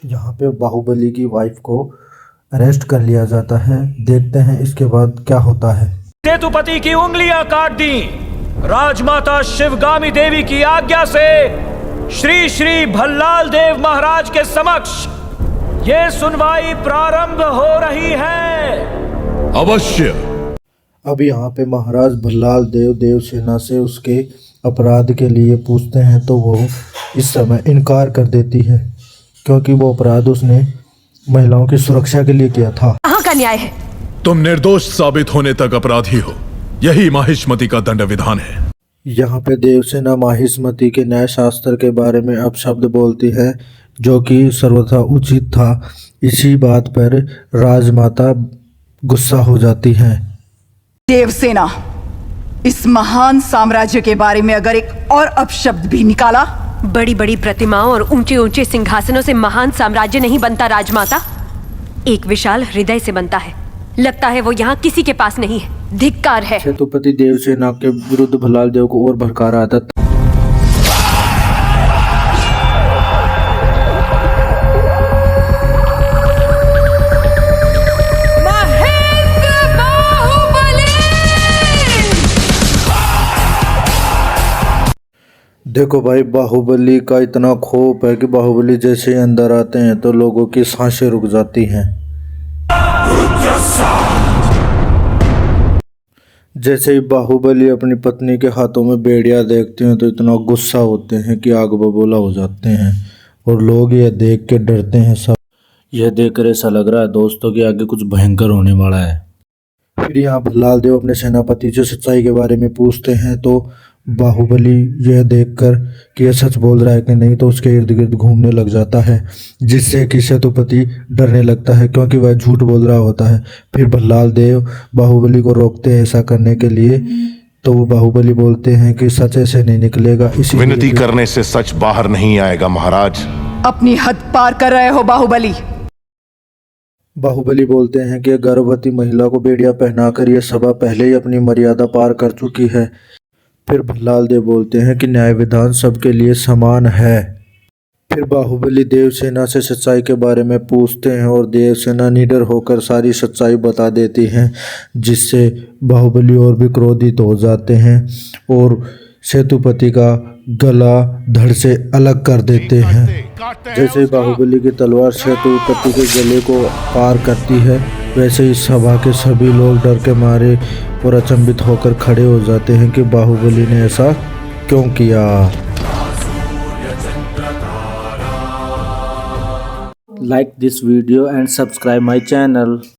यहाँ पे बाहुबली की वाइफ को अरेस्ट कर लिया जाता है। देखते हैं इसके बाद क्या होता है। सेतुपति की उंगलियां काट दी। राजमाता शिवगामी देवी की आज्ञा से श्री श्री भल्लाल देव महाराज के समक्ष ये सुनवाई प्रारंभ हो रही है। अवश्य। अब यहाँ पे महाराज भल्लाल देव देवसेना से उसके अपराध के लिए पूछते हैं तो वो इस समय इनकार कर देती है, क्योंकि वो अपराध उसने महिलाओं की सुरक्षा के लिए किया था। कहाँ का न्याय है? तुम निर्दोष साबित होने तक अपराधी हो, यही माहिष्मति का दंड विधान है। यहाँ पे देवसेना माहिष्मति के न्याय शास्त्र के बारे में अपशब्द बोलती है, जो कि सर्वथा उचित था। इसी बात पर राजमाता गुस्सा हो जाती है। देवसेना, इस महान साम्राज्य के बारे में अगर एक और अपशब्द भी निकाला, बड़ी बड़ी प्रतिमाओं और ऊंचे ऊंचे सिंहासनों से महान साम्राज्य नहीं बनता राजमाता, एक विशाल हृदय से बनता है। लगता है वो यहाँ किसी के पास नहीं है। धिक्कार है। सेतुपति देवसेना के विरुद्ध भल्लाल देव को और भड़का रहा था। देखो भाई, बाहुबली का इतना खौफ है कि बाहुबली जैसे ही अंदर आते हैं तो लोगों की सांसें रुक जाती हैं। जैसे ही बाहुबली अपनी पत्नी के हाथों में बेड़िया देखते हैं तो इतना गुस्सा होते हैं कि आग बबूला हो जाते हैं, और लोग यह देख के डरते हैं। सब यह देखकर ऐसा लग रहा है दोस्तों कि आगे कुछ भयंकर होने वाला है। फिर यहाँ भल्लाल देव अपने सेनापति से सच्चाई के बारे में पूछते हैं तो बाहुबली यह देखकर कि यह सच बोल रहा है कि नहीं तो उसके इर्द गिर्द घूमने लग जाता है, जिससे कि सेतुपति डरने लगता है, क्योंकि वह झूठ बोल रहा होता है। फिर भल्लाल देव बाहुबली को रोकते हैं ऐसा करने के लिए, तो वो बाहुबली बोलते हैं कि सच ऐसे नहीं निकलेगा। इसी विनती करने से सच बाहर नहीं आएगा महाराज। अपनी हद पार कर रहे हो बाहुबली। बाहुबली बोलते हैं कि गर्भवती महिला को बेड़िया पहनाकर यह सभा पहले ही अपनी मर्यादा पार कर चुकी है। फिर भल्लाल देव बोलते हैं कि न्याय विधान सबके लिए समान है। फिर बाहुबली देवसेना से सच्चाई के बारे में पूछते हैं और देवसेना निडर होकर सारी सच्चाई बता देती हैं, जिससे बाहुबली और भी क्रोधित हो जाते हैं और सेतुपति का गला धड़ से अलग कर देते हैं। जैसे ही बाहुबली की तलवार सेतुपति के गले को पार करती है, वैसे ही सभा के सभी लोग डर के मारे और अचंभित होकर खड़े हो जाते हैं कि बाहुबली ने ऐसा क्यों किया। Like this video and subscribe my channel.